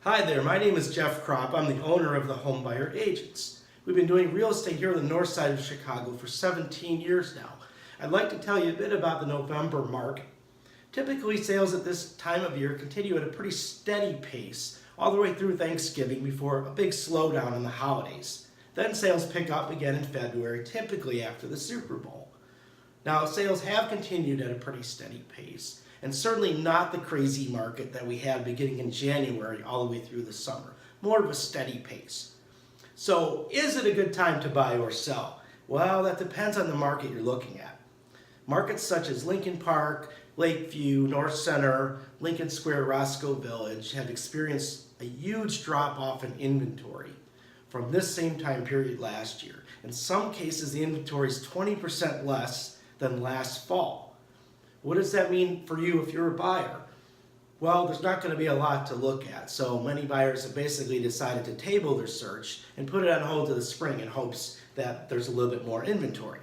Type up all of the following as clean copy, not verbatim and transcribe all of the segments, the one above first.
Hi there, my name is Jeff Kropp. I'm the owner of the Homebuyer Agents. We've been doing real estate here on the north side of Chicago for 17 years now. I'd like to tell you a bit about the November market. Typically, sales at this time of year continue at a pretty steady pace all the way through Thanksgiving before a big slowdown in the holidays. Then sales pick up again in February, typically after the Super Bowl. Now, sales have continued at a pretty steady pace, and certainly not the crazy market that we had beginning in January all the way through the summer. More of a steady pace. So, is it a good time to buy or sell? Well, that depends on the market you're looking at. Markets such as Lincoln Park, Lakeview, North Center, Lincoln Square, Roscoe Village have experienced a huge drop-off in inventory from this same time period last year. In some cases, the inventory is 20% less than last fall. What does that mean for you if you're a buyer? Well, there's not going to be a lot to look at, so many buyers have basically decided to table their search and put it on hold to the spring in hopes that there's a little bit more inventory.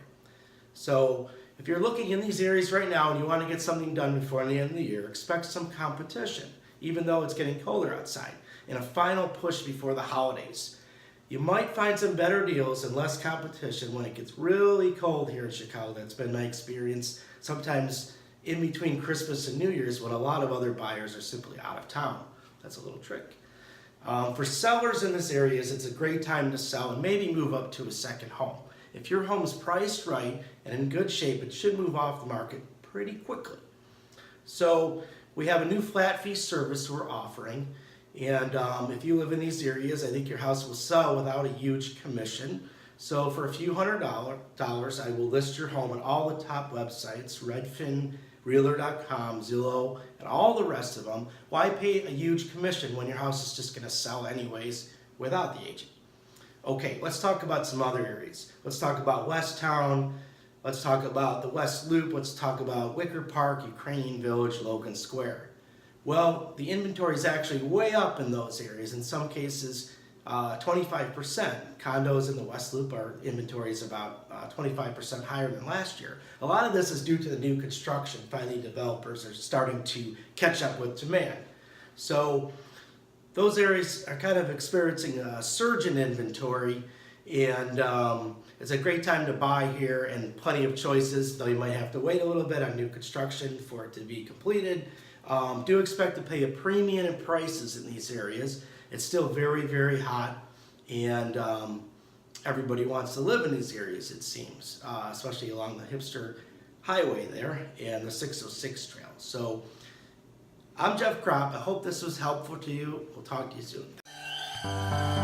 So if you're looking in these areas right now and you want to get something done before the end of the year, expect some competition, even though it's getting colder outside, and a final push before the holidays. You might find some better deals and less competition when it gets really cold here in Chicago. That's been my experience. Sometimes in between Christmas and New Year's when a lot of other buyers are simply out of town. That's a little trick. For sellers in this area, it's a great time to sell and maybe move up to a second home. If your home is priced right and in good shape, it should move off the market pretty quickly. So we have a new flat fee service we're offering. And if you live in these areas, I think your house will sell without a huge commission. So for a few $100s, I will list your home on all the top websites, Redfin, Realtor.com, Zillow, and all the rest of them. Why pay a huge commission when your house is just going to sell anyways without the agent? Okay, let's talk about some other areas. Let's talk about West Town. Let's talk about the West Loop. Let's talk about Wicker Park, Ukrainian Village, Logan Square. Well, the inventory is actually way up in those areas. In some cases, 25%. Condos in the West Loop, our inventory is about 25% higher than last year. A lot of this is due to the new construction. Finally, developers are starting to catch up with demand. So those areas are kind of experiencing a surge in inventory, and it's a great time to buy here and plenty of choices, though you might have to wait a little bit on new construction for it to be completed. Do expect to pay a premium in prices in these areas. It's still very, very hot, and everybody wants to live in these areas, it seems, especially along the hipster highway there and the 606 trail. So I'm Jeff Kropp. I hope this was helpful to you. We'll talk to you soon.